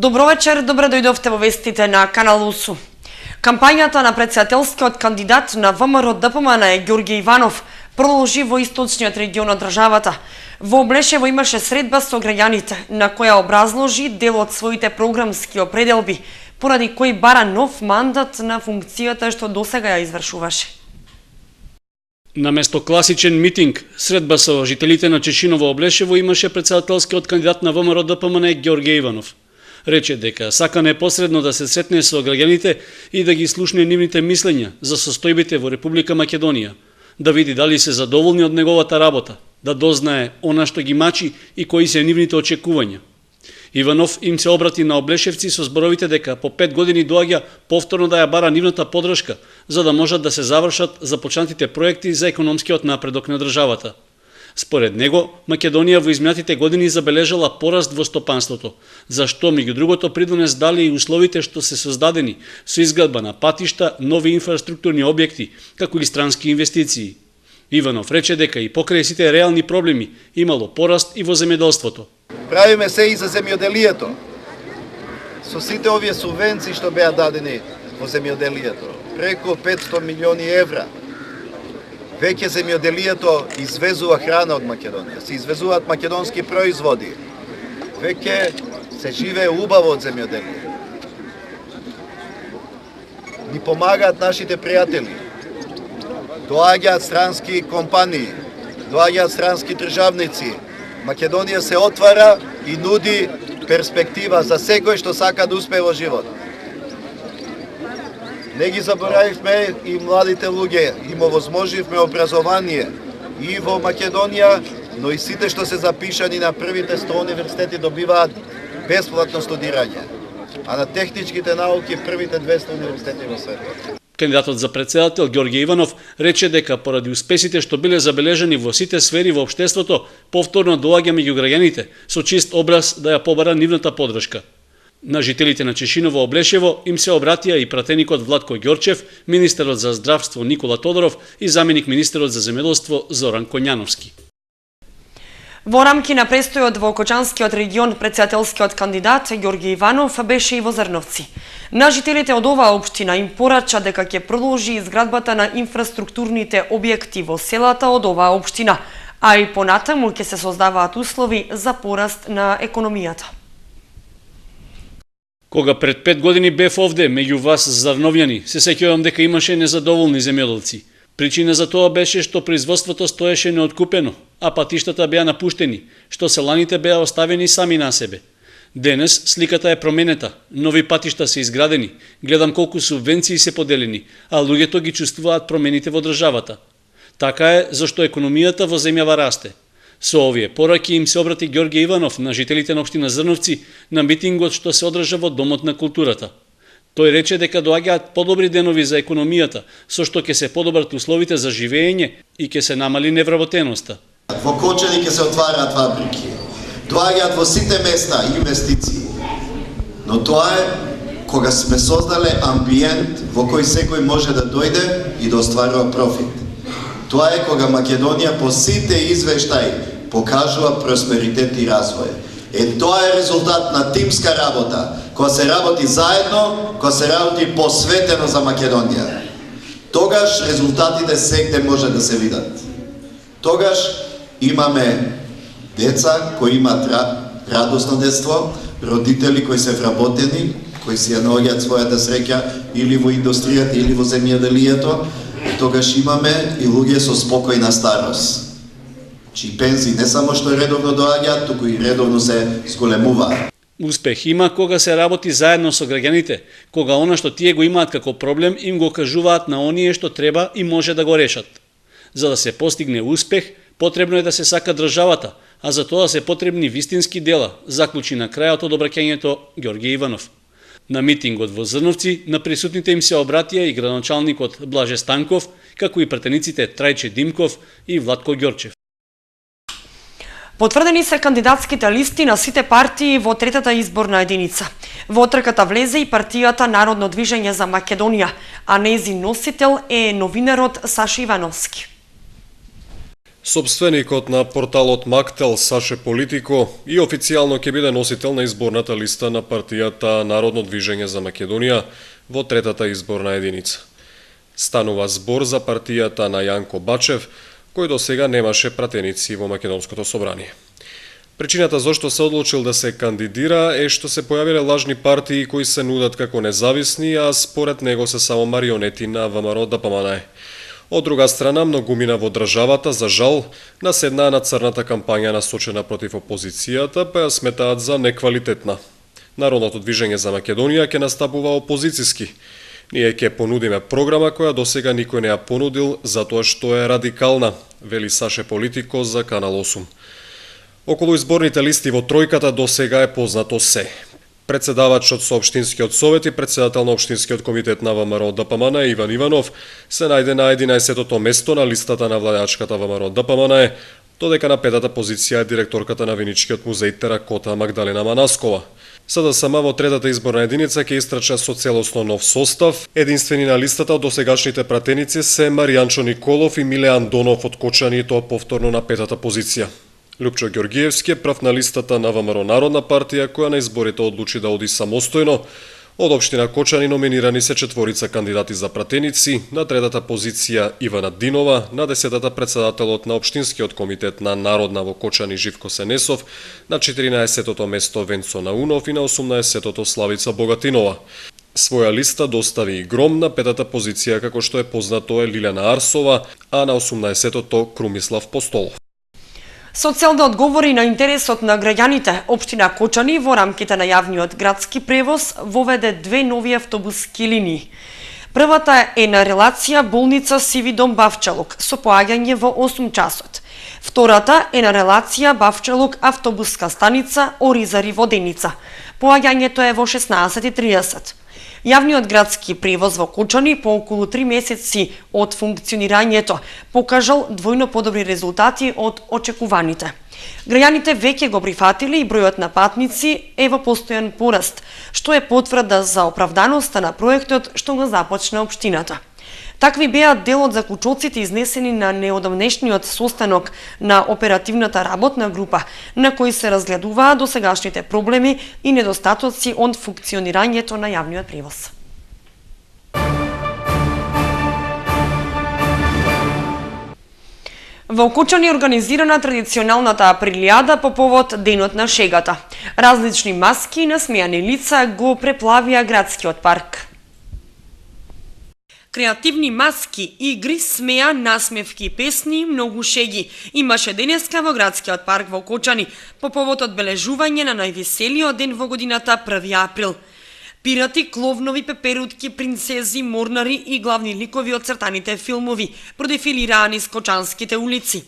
Добро вечер, добре дојдовте во вестите на Канал УСУ. Кампањата на претседателскиот кандидат на ВМРО ДПМН Ѓорѓе Иванов продолжи во источниот регион од државата. Во Облешево имаше средба со граѓаните, на која образложи дел од своите програмски определби, поради кој бара нов мандат на функцијата што досега ја извршуваше. Наместо класичен митинг, средба со жителите на Чешиново Облешево имаше претседателскиот кандидат на ВМРО ДПМН Ѓорѓе Иванов. Рече дека сака непосредно да се сретне со граѓаните и да ги слушне нивните мислења за состојбите во Република Македонија, да види дали се задоволни од неговата работа, да дознае она што ги мачи и кои се нивните очекувања. Иванов им се обрати на облешевци со зборовите дека по 5 години доаѓа повторно да ја бара нивната поддршка, за да можат да се завршат започнатите проекти за економскиот напредок на државата. Според него, Македонија во изминатите години забележала пораст во стопанството, за што меѓу другото придонес дали и условите што се создадени со изградба на патишта, нови инфраструктурни објекти, како и странски инвестиции. Иванов рече дека и покрај сите реални проблеми имало пораст и во земјоделството. Правиме се и за земјоделието. Со сите овие субвенции што беа дадени во земјоделието, преку 500 милиони евра. Веќе земјоделието извезува храна од Македонија, се извезуваат македонски производи. Веќе се живее убаво од земјоделие. Ни помагаат нашите пријатели. Доаѓаат странски компании, доаѓаат странски државници. Македонија се отвара и нуди перспектива за секој што сака да успее во живот. Не ги заборавивме и младите луѓе, им овозможивме образование и во Македонија, но и сите што се запишани на првите 100 универзитети добиваат бесплатно студирање, а на техничките науки првите 200 универзитети во светот. Кандидатот за претседател Ѓорѓе Иванов рече дека поради успесите што биле забележани во сите сфери во општеството, повторно доаѓа меѓу граѓаните со чист образ да ја побара нивната поддршка. На жителите на Чешиново Облешево им се обратија и пратеникот Владко Ѓорчев, министерот за здравство Никола Тодоров и заменик министерот за земјоделство Зоран Коњановски. Во рамки на престојот во Кочанскиот регион, претседателскиот кандидат Ѓорѓе Иванов беше и во Зрновци. На жителите од оваа општина им порача дека ќе продолжи изградбата на инфраструктурните објекти во селата од оваа општина, а и понатаму ќе се создаваат услови за пораст на економијата. Кога пред 5 години бев овде, меѓу вас зарновјани, се сеќавам дека имаше незадоволни земјоделци. Причина за тоа беше што производството стоеше неоткупено, а патиштата беа напуштени, што селаните беа оставени сами на себе. Денес сликата е променета, нови патишта се изградени, гледам колку субвенции се поделени, а луѓето ги чувствуваат промените во државата. Така е зашто економијата во земјава расте. Со овие пораки им се обрати Ѓорѓе Иванов на жителите на општина Зрновци на митингот што се одржа во Домот на културата. Тој рече дека доаѓаат подобри денови за економијата, со што ќе се подобрат условите за живење и ќе се намали невработеноста. Во Кочани ќе се отвараат фабрики, доаѓаат во сите места инвестиции, но тоа е кога сме создале амбиент во кој секој може да дојде и да остварува профит. Тоа е кога Македонија по сите извештаи покажува просперитет и развој. Тоа е резултат на тимска работа, кога се работи заедно, кога се работи посветено за Македонија. Тогаш резултатите сегде може да се видат. Тогаш имаме деца кои имаат радосно детство, родители кои се вработени, кои си ја наоѓаат својата среќа или во индустријата или во земјоделието. Тогаш имаме и луѓе со спокојна старост, чии пензии не само што редовно доаѓаат, туку и редовно се зголемуваат. Успех има кога се работи заедно со граѓаните, кога она што тие го имаат како проблем им го кажуваат на оние што треба и може да го решат. За да се постигне успех, потребно е да се сака државата, а за тоа се потребни вистински дела, заклучи на крајот од обраќањето Ѓорѓе Иванов. На митингот во Зрновци на присутните им се обратија и градоначалникот Блаже Станков, како и пратениците Трајче Димков и Владко Ѓорчев. Потврдени се кандидатските листи на сите партии во третата изборна единица. Во трката влезе и партијата Народно движење за Македонија, а нејзин носител е новинарот Саша Ивановски. Собственикот на порталот Мактел Саше Политико и официјално ќе биде носител на изборната листа на партијата Народно движење за Македонија во третата изборна единица. Станува збор за партијата на Јанко Бачев, кој до сега немаше пратеници во Македонското собрание. Причината зашто се одлучил да се кандидира е што се појавиле лажни партии кои се нудат како независни, а според него се само марионети на ВМРО ДПМН. Од друга страна, многумина во државата, за жал, наседнаа на црната кампања насочена против опозицијата, па ја сметаат за неквалитетна. Народното движење за Македонија ќе настапува опозициски. Ние ќе понудиме програма која досега никој не ја понудил, затоа што е радикална, вели Саше Политико за Канал 8. Околу изборните листи во тројката досега е познато се. Председавачот со Општинскиот совет и председател на Општинскиот комитет на ВМРО ДПМН Иван Иванов се најде на 11-тото место на листата на владеачката ВМРО ДПМН, додека на 5-та позиција е директорката на Виничкиот музеј Теракота Магдалена Манаскова. СДСМ во третата изборна единица ќе истрча со целосно нов состав. Единствени на листата од досегашните пратеници се Маријанчо Николов и Миле Андонов од Кочани, тоа повторно на 5-та позиција. Лјупчо Ѓоргиевски е прв на листата на ВМРО Народна партија, која на изборите одлучи да оди самостојно. Од општина Кочани номинирани се 4 кандидати за пратеници, на третата позиција Ивана Динова, на 10-та председателот на Општинскиот комитет на Народна во Кочани Живко Сенесов, на 14-тото место Венцо Наунов и на 18-тото Славица Богатинова. Своја листа достави и Гром, на 5-та позиција, како што е познато, е Лилјана Арсова, а на 18-тото Крумислав Постолов. Со цел да одговори на интересот на граѓаните, општина Кочани во рамките на јавниот градски превоз воведе 2 нови автобуски линии. Првата е на релација болница Сиви дом Бавчалук со поаѓање во 8 часот. Втората е на релација Бавчалук автобуска станица Оризари Воденица. Поаѓањето е во 16:30. Јавниот градски превоз во Кочани по околу 3 месеци од функционирањето покажал двојно подобри резултати од очекуваните. Граѓаните веќе го прифатиле и бројот на патници е во постојан пораст, што е потврда за оправданоста на проектот што го започна општината. Такви беа дел од заклучоците изнесени на неодамнешниот состанок на оперативната работна група, на кој се разгледуваа досегашните проблеми и недостатоци од функционирањето на јавниот превоз. Во Кочани организирана традиционалната априлијада по повод Денот на шегата. Различни маски и насмејани лица го преплавија градскиот парк. Креативни маски, игри, смеа, насмевки и песни, многу шеги имаше денеска во градскиот парк во Кочани по повод одбележување на највеселиот ден во годината 1 април. Пирати, кловнови, пеперутки, принцези, морнари и главни ликови од цртаните филмови продефилираа низ кочанските улици.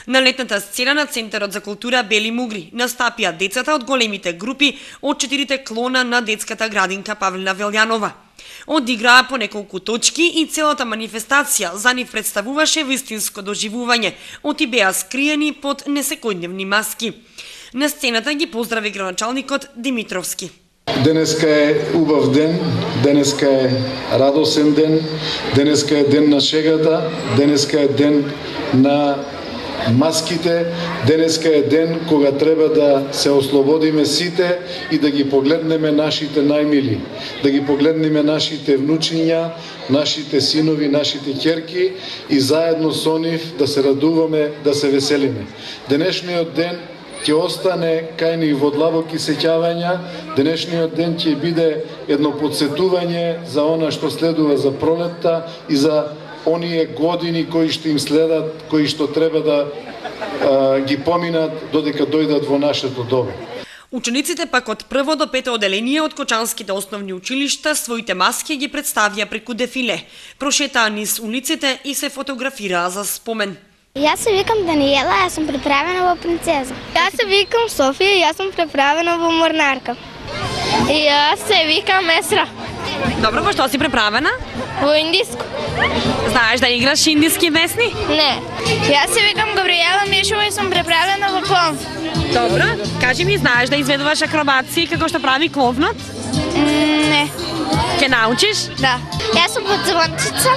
На летната сцена на Центарот за култура Бели Мугри настапија децата од големите групи од 4 клона на детската градинка Павлина Велјанова. Одиграа по неколку точки и целата манифестација за нив представуваше вистинско доживување, оти беа скриени под несекојдневни маски. На сцената ги поздрави градоначалникот Димитровски. Денеска е убав ден, денеска е радосен ден, денеска е ден на шегата, денеска е ден на маските, денеска е ден кога треба да се ослободиме сите и да ги погледнеме нашите најмили, да ги погледнеме нашите внучиња, нашите синови, нашите ќерки и заедно со нив да се радуваме, да се веселиме. Денешниот ден ќе остане кај ни во длабоки сеќавања, денешниот ден ќе биде едно подсетување за она што следува за пролетта и за оние години кои што им следат, кои што треба да ги поминат додека дојдат во нашето добро. Учениците пак од 1 до 5 оделение од кочанските основни училишта своите маски ги представија преку дефиле, прошетаа низ улиците и се фотографираа за спомен. Јас се викам Даниела, јас сум преправена во принцеза. Јас се викам Софија, јас сум преправена во морнарка. И јас се викам Есра. Добро, во што си преправена? Во индиско. Знаеш да играш индиски песни? Не. Јас се викам Габриела Мишова и сум преправена во клон. Добро. Кажи ми, знаеш да изведуваш акробации како што прави кловнот? Не. Ке научиш? Да. Јас сум под звончица.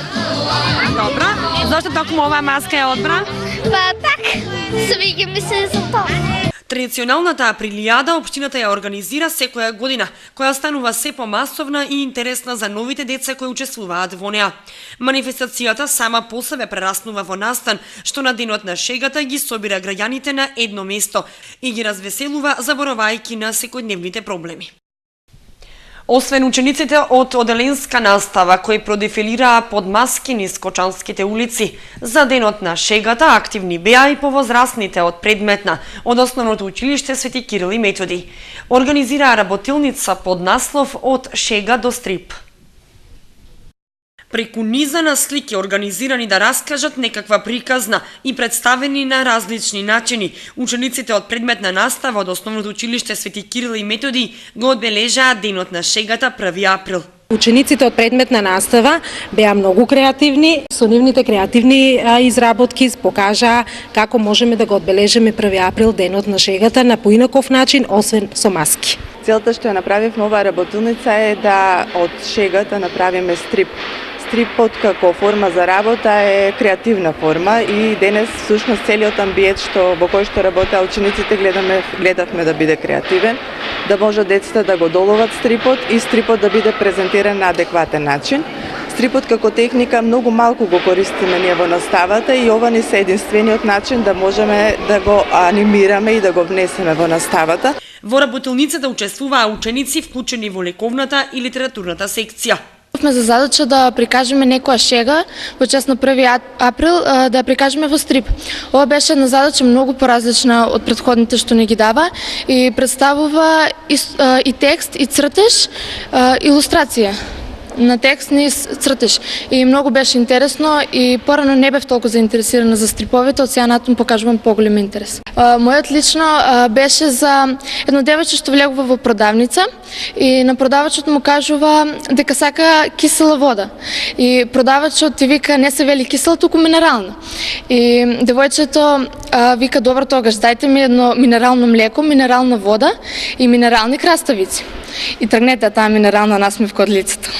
Добро. Зошто токму оваа маска ја одбра? Па так, свиѓа ми се за тоа. Традиционалната априлијада општината ја организира секоја година, која станува се помасовна и интересна за новите деца кои учествуваат во неа. Манифестацијата сама по себе прераснува во настан, што на денот на шегата ги собира граѓаните на едно место и ги развеселува заборавајќи на секојдневните проблеми. Освен учениците од оделенска настава кои продефилираа под маски низ Кочанските улици, за денот на шегата активни беа и повозрасните од предметна од Основното училиште Свети Кирил и Методи. Организираа работилница под наслов Од шега до стрип. Преку низа на слики организирани да раскажат некаква приказна и представени на различни начини, учениците од предметна настава од Основното училиште Свети Кирил и Методи го одбележаа денот на шегата 1 април. Учениците од предметна настава беа многу креативни, со нивните креативни изработки покажаа како можеме да го одбележиме 1 април денот на шегата на поинаков начин, освен со маски. Целта што ја направивме оваа работилница е да од шегата направиме стрип. Стрипот како форма за работа е креативна форма и денес всушност целиот амбиент во кој што работеа учениците гледавме да биде креативен, да може децата да го доловат стрипот и стрипот да биде презентиран на адекватен начин. Стрипот како техника многу малку го користиме ние во наставата и ова ни се единствениот начин да можеме да го анимираме и да го внесеме во наставата. Во работилницата учествуваа ученици вклучени во лековната и литературната секција. Сме за задача да прикажеме некоја шега во чест на 1 април, да ја прикажеме во стрип. Ова беше една задача многу поразлична од претходните што ни ги дава и представува и текст, и цртеж, илустрација на текст низ цртеж. И многу беше интересно и порано не бев толку заинтересирана за стриповите, од сега натаму покажувам поголем интерес. Мојот лично беше за едно девојче што влегува во продавница и на продавачот му кажува дека сака кисела вода. И продавачот ти вика не се вели кисела, туку минерална. И девојчето вика добро тогаш дајте ми едно минерално млеко, минерална вода и минерални краставици. И тргнете таа минерална насмев код лицето.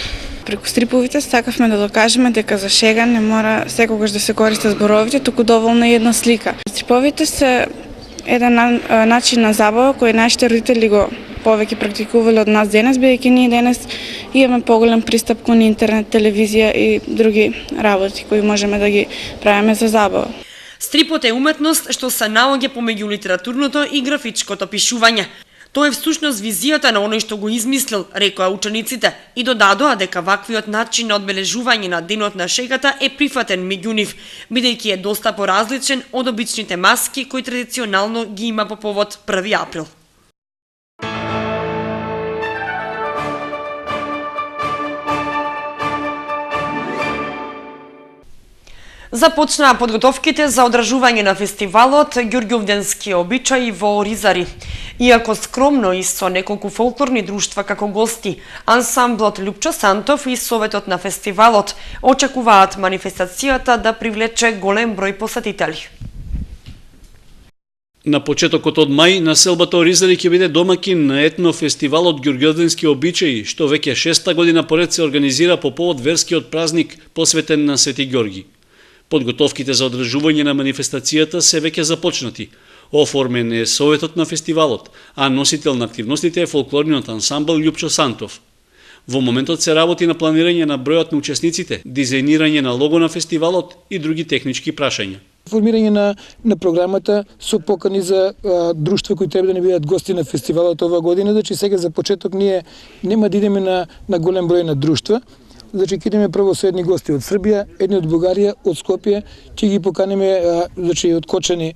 Преку стриповите сакавме да докажеме дека за шега не мора секогаш да се користат зборовите, туку доволна е една слика. Стриповите се еден начин на забава кој нашите родители го повеќе практикувале од нас денес, бидејќи ние денес имаме поголем пристап кон интернет, телевизија и други работи кои можеме да ги правиме за забава. Стрипот е уметност што се наоѓа помеѓу литературното и графичкото пишување. Тоа е всушност визијата на оној што го измислил, рекоа учениците, и додадоа дека ваквиот начин на одбележување на денот на шегата е прифатен меѓу нив, бидејќи е доста поразличен од обичните маски кои традиционално ги има по повод 1 април. Започнаа подготовките за одржување на фестивалот Ѓурѓовденски обичаи во Оризари. Иако скромно и со неколку фолклорни друштва како гости, ансамблот Љупчо Сантов и советот на фестивалот очекуваат манифестацијата да привлече голем број посетители. На почетокот од мај, населбата Оризари ќе биде домакин на етнофестивалот Ѓурѓовденски обичаи, што веќе 6-та година поред се организира по повод верскиот празник посветен на Свети Ѓорги. Подготовките за одржување на манифестацијата се веќе започнати. Оформен е советот на фестивалот, а носител на активностите е фолклорниот ансамбл Љупчо Сантов. Во моментот се работи на планирање на бројот на учесниците, дизајнирање на лого на фестивалот и други технички прашања. Формирање на програмата со покани за друштва кои треба да не бидат гости на фестивалот оваа година, значи сега за почеток ние нема да идеме на голем број на друштва. Значи ќе идеме прво со едни гости од Србија, едни од Бугарија, од Скопје, ќе ги поканеме значи од Кочани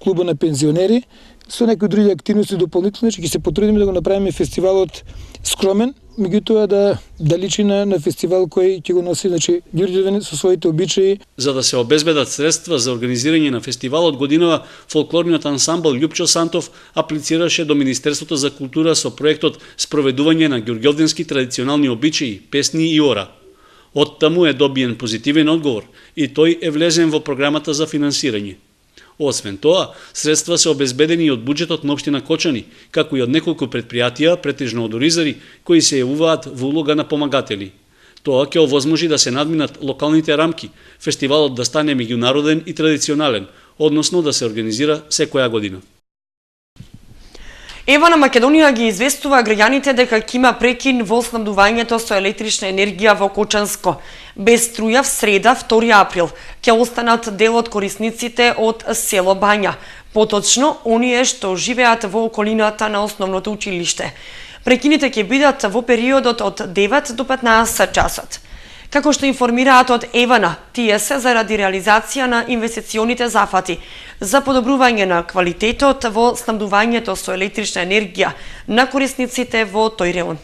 клуба на пензионери, со некои други активности дополнително, значи ќе се потрудиме да го направиме фестивалот скромен, меѓутоа да личи на фестивал кој ќе го носи значи Ѓурѓовден со своите обичаи. За да се обезбедат средства за организирање на фестивалот годинава, фолклорниот ансамбл Љупчо Сантов аплицираше до Министерството за култура со проектот Спроведување на ѓурѓовденски традиционални обичаи, песни и ора. Од таму е добиен позитивен одговор и тој е влезен во програмата за финансирање. Освен тоа, средства се обезбедени и од буџетот на општина Кочани, како и од неколку предпријатија, претежно од Оризари, кои се јавуваат во улога на помагатели. Тоа ќе овозможи да се надминат локалните рамки, фестивалот да стане меѓународен и традиционален, односно да се организира секоја година. Ева на Македонија ги известува граѓаните дека ќе има прекин во снабдувањето со електрична енергија во Кочанско. Без струја в среда, 2 април, ќе останат дел од корисниците од село Бања, поточно оние што живеат во околината на основното училиште. Прекините ќе бидат во периодот од 9 до 15 часот. Како што информираат од Евана, тие се заради реализација на инвестиционите зафати за подобрување на квалитетот во снабдувањето со електрична енергија на корисниците во тој реон.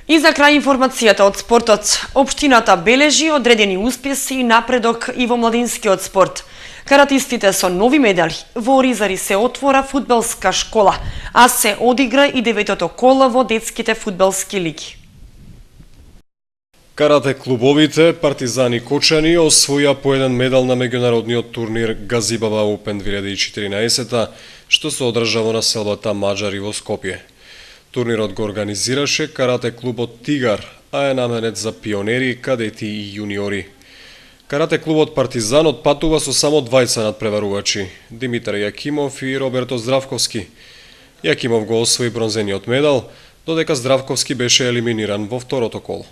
И за крај информацијата од спортот. Општината бележи одредени успеси и напредок и во младинскиот спорт. Каратистите со нови медали. Во Оризари се отвора фудбалска школа, а се одигра и 9-то коло во детските фудбалски лиги. Карате клубовите Партизани Кочани освоја по еден медал на меѓународниот турнир Газибава Open 2014, што се одржа во населбата Маџари во Скопје. Турнирот го организираше карате клубот Тигар, а е наменет за пионери, кадети и јуниори. Карате клубот Партизан отпатува со само двајца надпреварувачи, Димитар Јакимов и Роберто Здравковски. Јакимов го освои бронзениот медал, додека Здравковски беше елиминиран во второто коло.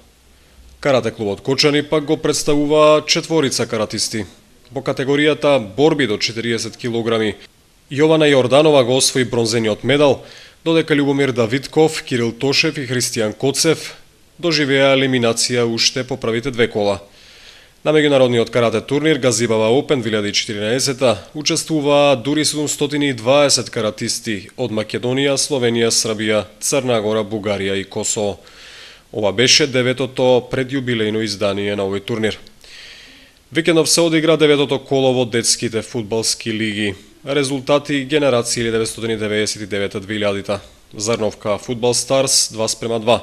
Карате клубот Кочани пак го представува четворица каратисти. Во категоријата борби до 40 килограми, Јована Јорданова го освои бронзениот медал, додека Љубомир Давидков, Кирил Тошев и Христијан Коцев доживеа елиминација уште по првите 2 кола. На меѓународниот карате турнир Газибава Open 2014 учествуваа дури 720 каратисти од Македонија, Словенија, Србија, Црна Гора, Бугарија и Косово. Ова беше 9-то предјубилејно издание на овој турнир. Викендов се одигра 9-то коло во детските фудбалски лиги. Резултати генерација 1999-2000. Зарновка Фудбал Старс 2:2,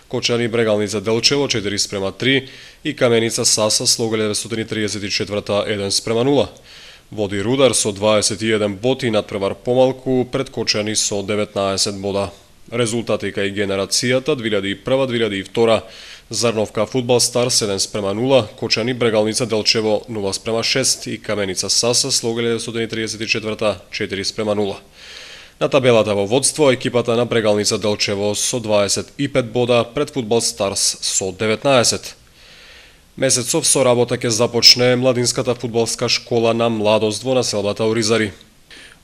Кочани Брегалница Делчево 4:3 и Каменица Саса Слога 1934 1:0. Води Рудар со 21 боти надпревар помалку пред Кочани со 19 бода. Резултати кај генерацијата 2001-2002. Зарновка Фудбал Старс 7:0, Кочани Брегалница Делчево 0:6 и Каменица Саса Слога 1934 4:0. На табелата во водство екипата на Брегалница Делчево со 25 бода пред Фудбал Старс со 19. Месецов со работа ќе започне младинската фудбалска школа на младост во населбата Оризари.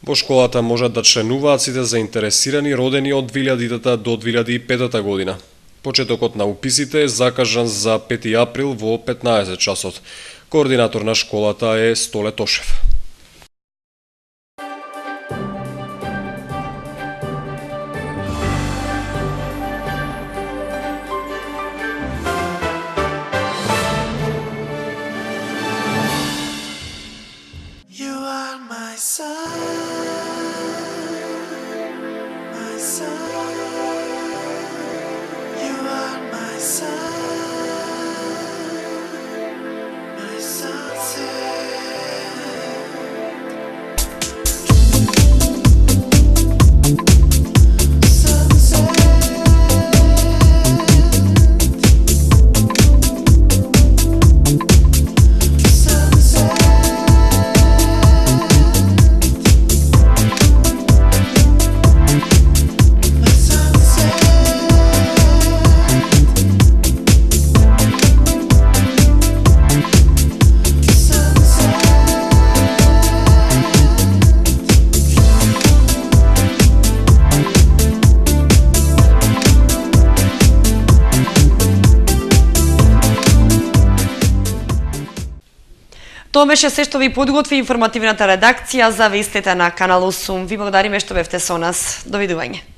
Во школата можат да членуваат сите заинтересирани родени од 2000 до 2005 година. Почетокот на уписите е закажан за 5 април во 15 часот. Координатор на школата е Столе Тошев. Тоа беше се што ви подготви информативната редакција за вестите на Канал 8. Ви благодариме што бевте со нас. Довидување.